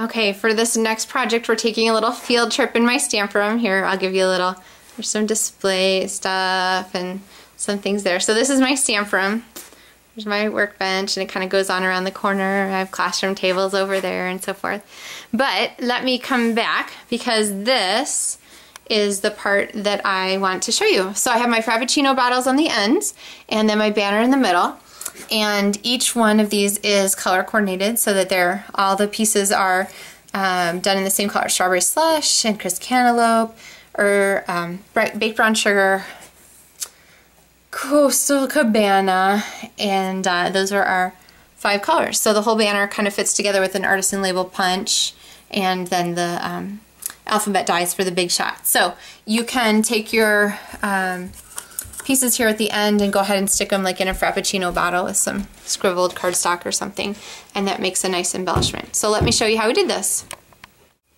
Okay, for this next project, we're taking a little field trip in my stamp room. Here, I'll give you a little, there's some display stuff and some things there. So this is my stamp room. There's my workbench, and it kind of goes on around the corner. I have classroom tables over there and so forth. But let me come back, because this is the part that I want to show you. So I have my Frappuccino bottles on the ends, and then my banner in the middle. And each one of these is color coordinated so that all the pieces are done in the same color: strawberry slush and crisp cantaloupe, or baked brown sugar, coastal cabana, and those are our 5 colors. So the whole banner kind of fits together with an artisan label punch, and then the alphabet dies for the big shot. So you can take your pieces here at the end and go ahead and stick them like in a Frappuccino bottle with some scribbled cardstock or something, and that makes a nice embellishment. So let me show you how we did this.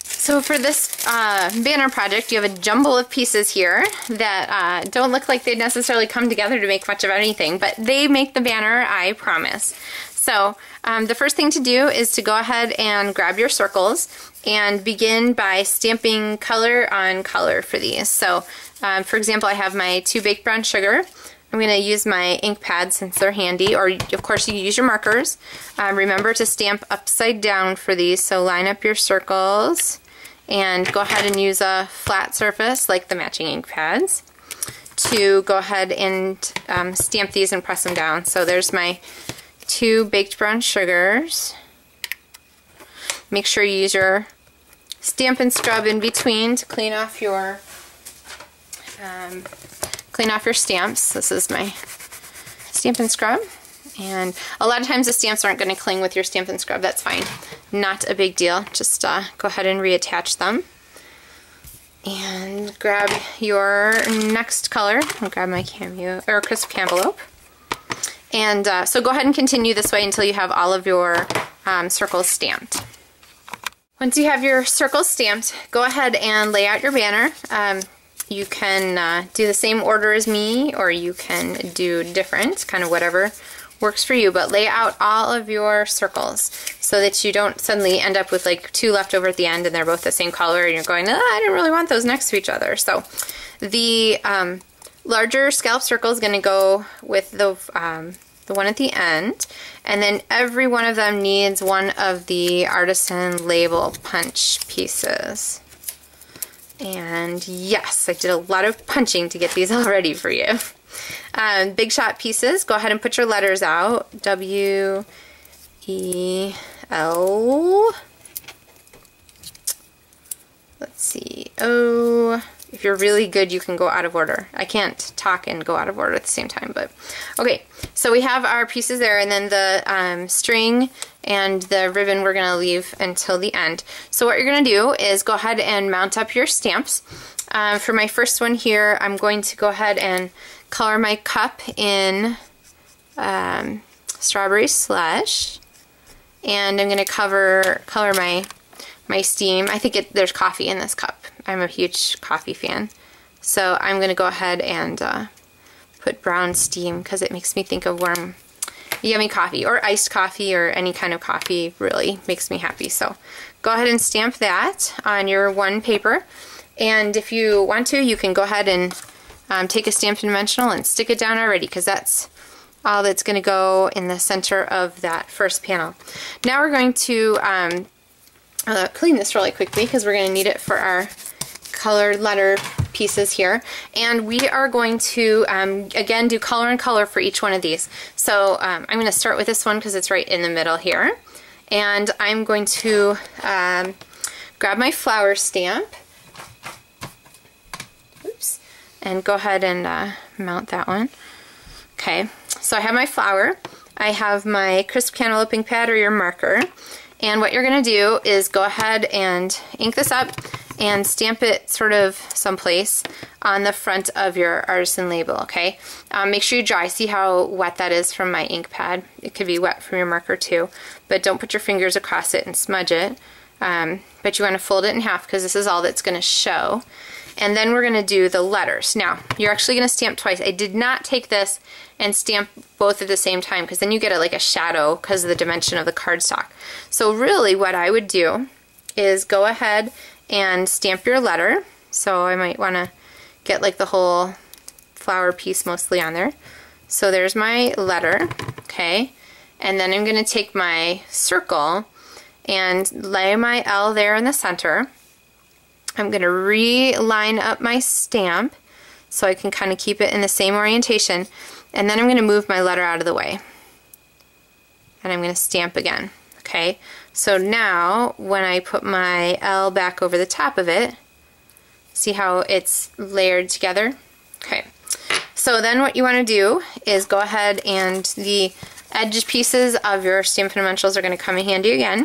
So for this banner project, you have a jumble of pieces here that don't look like they necessarily come together to make much of anything, but they make the banner, I promise. So the first thing to do is to go ahead and grab your circles and begin by stamping color on color for these. So for example, I have my 2 baked brown sugar. I'm going to use my ink pads since they're handy, or of course you can use your markers. Remember to stamp upside down for these, so line up your circles and go ahead and use a flat surface like the matching ink pads to go ahead and stamp these and press them down. So there's my 2 baked brown sugars. Make sure you use your Stampin' Scrub in between to clean off your stamps. This is my Stampin' Scrub, and a lot of times the stamps aren't going to cling with your Stampin' Scrub. That's fine, not a big deal. Just go ahead and reattach them and grab your next color. I'll grab my cameo or crisp cantaloupe, and so go ahead and continue this way until you have all of your circles stamped. Once you have your circles stamped, go ahead and lay out your banner. You can do the same order as me, or you can do different, kind of whatever works for you, but lay out all of your circles so that you don't suddenly end up with like 2 left over at the end and they're both the same color and you're going, I don't really want those next to each other. So the larger scallop circle is going to go with the one at the end, and then every one of them needs one of the artisan label punch pieces. And yes, I did a lot of punching to get these all ready for you. Big shot pieces, go ahead and put your letters out. W, E, L, let's see, O. If you're really good, you can go out of order. I can't talk and go out of order at the same time, but okay. So we have our pieces there, and then the string and the ribbon we're going to leave until the end. So what you're going to do is go ahead and mount up your stamps. For my first one here, I'm going to go ahead and color my cup in strawberry slush, and I'm going to color my steam. I think there's coffee in this cup. I'm a huge coffee fan. So I'm going to go ahead and put brown steam because it makes me think of warm, yummy coffee, or iced coffee, or any kind of coffee really makes me happy. So go ahead and stamp that on your one paper. And if you want to, you can go ahead and take a Stampin' Dimensional and stick it down already, because that's all that's going to go in the center of that first panel. Now we're going to clean this really quickly because we're going to need it for our colored letter pieces here, and we are going to again do color and color for each one of these. So I'm going to start with this one because it's right in the middle here, and I'm going to grab my flower stamp, oops, and go ahead and mount that one. Okay, so I have my flower, I have my crisp cantaloupe ink pad or your marker, and what you're going to do is go ahead and ink this up and stamp it sort of someplace on the front of your artisan label, okay? Make sure you dry. See how wet that is from my ink pad? It could be wet from your marker too, but don't put your fingers across it and smudge it. But you want to fold it in half because this is all that's going to show. And then we're going to do the letters. Now, you're actually going to stamp twice. I did not take this and stamp both at the same time because then you get like a shadow because of the dimension of the cardstock. So really what I would do is go ahead and stamp your letter. So I might want to get like the whole flower piece mostly on there. So there's my letter, okay? And then I'm going to take my circle and lay my L there in the center. I'm going to re-line up my stamp so I can kind of keep it in the same orientation. And then I'm going to move my letter out of the way. And I'm going to stamp again, okay? So now when I put my L back over the top of it, see how it's layered together? Okay. So then what you want to do is go ahead, and the edge pieces of your Stampin' Dimensionals are going to come in handy again,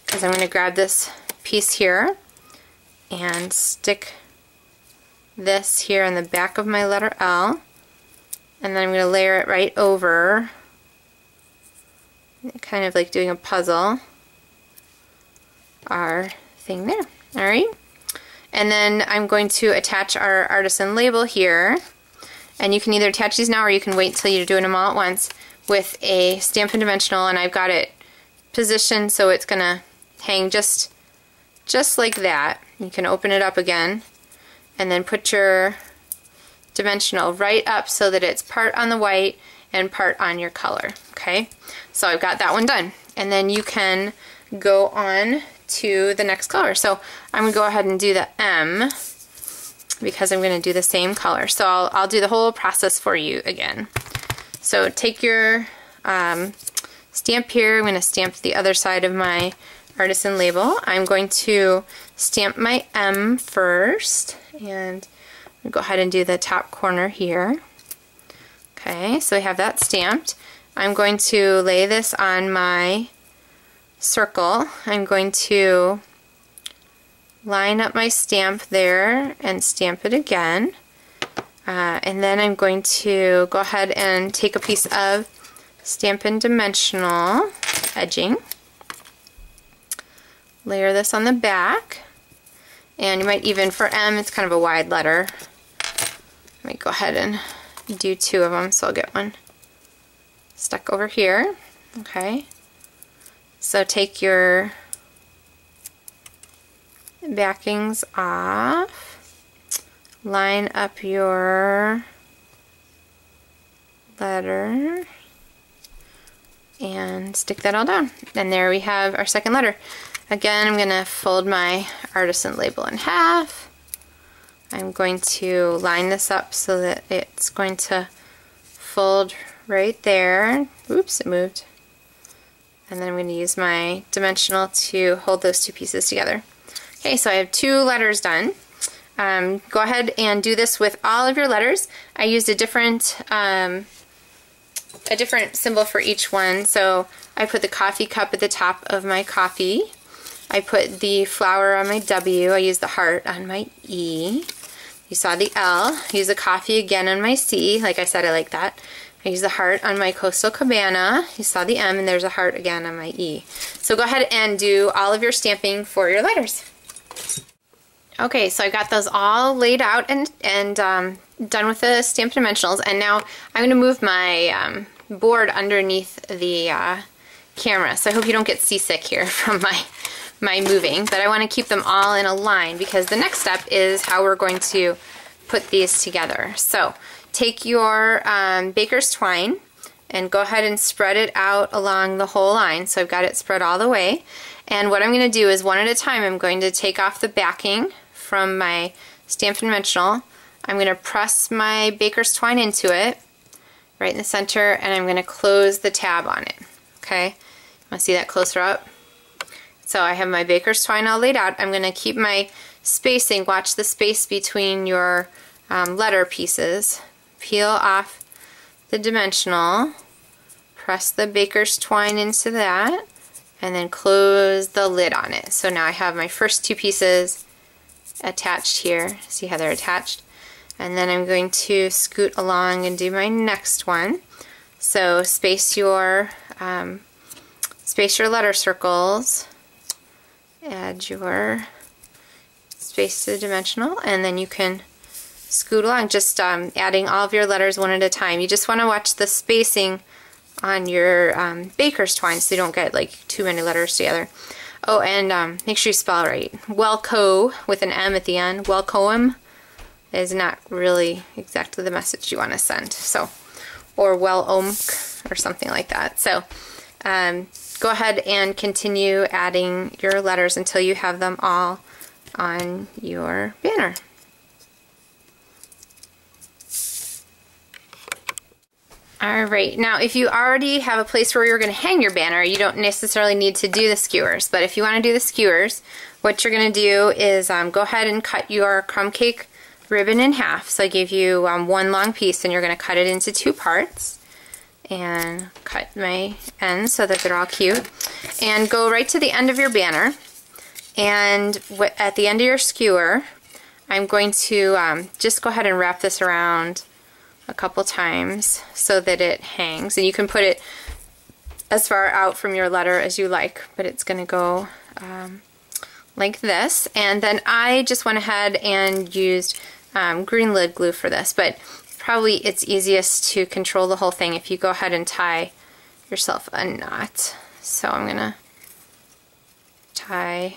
because I'm going to grab this piece here and stick this here on the back of my letter L, and then I'm going to layer it right over, kind of like doing a puzzle, our thing there. Alright, and then I'm going to attach our artisan label here, and you can either attach these now or you can wait until you're doing them all at once with a Stampin' Dimensional, and I've got it positioned so it's going to hang just like that. You can open it up again and then put your dimensional right up so that it's part on the white and part on your color. Okay, so I've got that one done, and then you can go on to the next color. So I'm going to go ahead and do the M because I'm going to do the same color. So I'll do the whole process for you again. So take your stamp here. I'm going to stamp the other side of my artisan label. I'm going to stamp my M first, and I'll go ahead and do the top corner here. Okay, so I have that stamped. I'm going to lay this on my circle. I'm going to line up my stamp there and stamp it again. And then I'm going to go ahead and take a piece of Stampin' Dimensional edging, layer this on the back, and you might even, for M, it's kind of a wide letter. Let me go ahead and do two of them, so I'll get one stuck over here. Okay, so take your backings off, line up your letter, and stick that all down. And there we have our second letter. Again, I'm going to fold my artisan label in half. I'm going to line this up so that it's going to fold right there. Oops, it moved. And then I'm going to use my dimensional to hold those two pieces together. Okay, so I have two letters done. Go ahead and do this with all of your letters. I used a different symbol for each one. So I put the coffee cup at the top of my coffee. I put the flower on my W. I used the heart on my E. You saw the L. I used the coffee again on my C. Like I said, I like that. I used the heart on my Coastal Cabana. You saw the M, and there's a heart again on my E. So go ahead and do all of your stamping for your letters. Okay, so I've got those all laid out and done with the Stampin' Dimensionals, and now I'm going to move my board underneath the camera. So I hope you don't get seasick here from my moving, but I want to keep them all in a line because the next step is how we're going to put these together. So take your baker's twine and go ahead and spread it out along the whole line. So I've got it spread all the way, and what I'm going to do is one at a time I'm going to take off the backing from my Stampin' Dimensional. I'm going to press my baker's twine into it right in the center, and I'm going to close the tab on it. Okay, want to see that closer up? So I have my baker's twine all laid out. I'm going to keep my spacing. Watch the space between your letter pieces. Peel off the dimensional, press the baker's twine into that, and then close the lid on it. So now I have my first two pieces attached here. See how they're attached? And then I'm going to scoot along and do my next one. So space your letter circles, add your space to the dimensional, and then you can scoot along, just adding all of your letters one at a time. You just want to watch the spacing on your baker's twine so you don't get like too many letters together. Oh, and make sure you spell it right. Welco with an M at the end. Welcoem is not really exactly the message you want to send. So, or welomk or something like that. So, go ahead and continue adding your letters until you have them all on your banner. Alright, now if you already have a place where you're going to hang your banner, you don't necessarily need to do the skewers. But if you want to do the skewers, what you're going to do is go ahead and cut your crumb cake ribbon in half. So I gave you one long piece, and you're going to cut it into 2 parts. And cut my ends so that they're all cute. And go right to the end of your banner. And at the end of your skewer, I'm going to just go ahead and wrap this around a couple times so that it hangs, and you can put it as far out from your letter as you like, but it's going to go like this. And then I just went ahead and used green lid glue for this, but probably it's easiest to control the whole thing if you go ahead and tie yourself a knot. So I'm going to tie,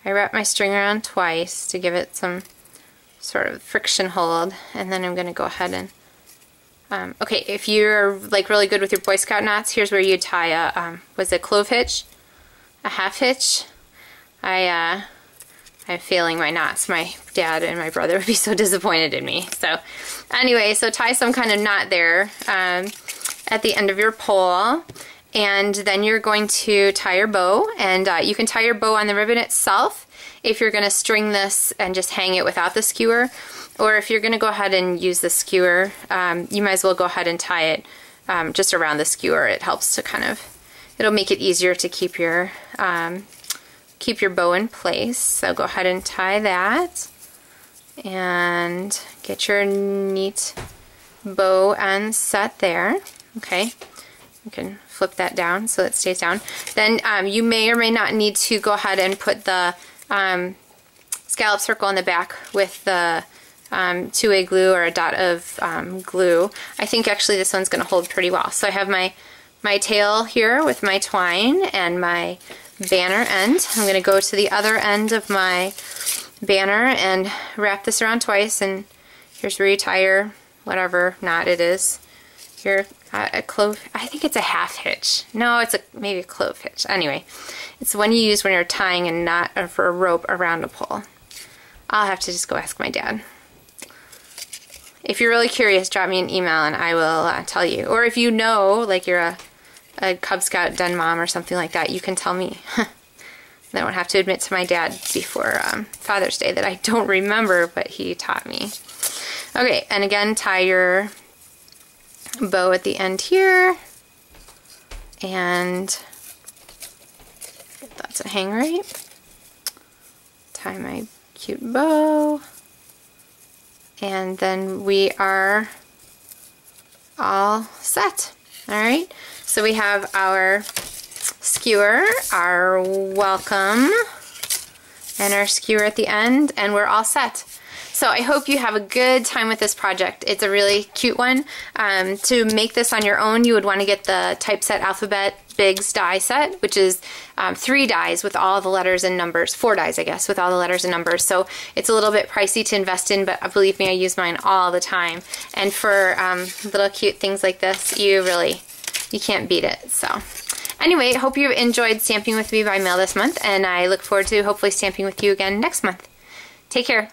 I wrap my string around twice to give it some sort of friction hold, and then I'm going to go ahead and okay, if you're like really good with your Boy Scout knots, here's where you tie a was it clove hitch, a half hitch. I'm failing my knots. My dad and my brother would be so disappointed in me. So anyway, so tie some kind of knot there at the end of your pole, and then you're going to tie your bow, and you can tie your bow on the ribbon itself if you're going to string this and just hang it without the skewer, or if you're going to go ahead and use the skewer, you might as well go ahead and tie it just around the skewer. It helps to kind of, it'll make it easier to keep your bow in place. So go ahead and tie that and get your neat bow end set there. Okay, you can flip that down so it stays down. Then you may or may not need to go ahead and put the scallop circle on the back with the 2A glue or a dot of glue. I think actually this one's going to hold pretty well. So I have my tail here with my twine and my banner end. I'm going to go to the other end of my banner and wrap this around twice, and here's where you tie your whatever knot it is. Here, a clove, I think it's a half hitch. No, it's maybe a clove hitch. Anyway, it's the one you use when you're tying a knot for a rope around a pole. I'll have to just go ask my dad. If you're really curious, drop me an email and I will tell you. Or if you know, like you're a Cub Scout den mom or something like that, you can tell me. I don't have to admit to my dad before Father's Day that I don't remember, but he taught me. Okay, and again, tie your bow at the end here, and get that to hang right. Tie my cute bow, and then we are all set. Alright, so we have our skewer, our welcome, and our skewer at the end, and we're all set. So I hope you have a good time with this project. It's a really cute one. To make this on your own, you would want to get the Typeset Alphabet Bigs die set, which is 3 dies with all the letters and numbers, 4 dies I guess, with all the letters and numbers. So it's a little bit pricey to invest in, but believe me, I use mine all the time. And for little cute things like this, you can't beat it. So anyway, I hope you enjoyed stamping with me by mail this month, and I look forward to hopefully stamping with you again next month. Take care.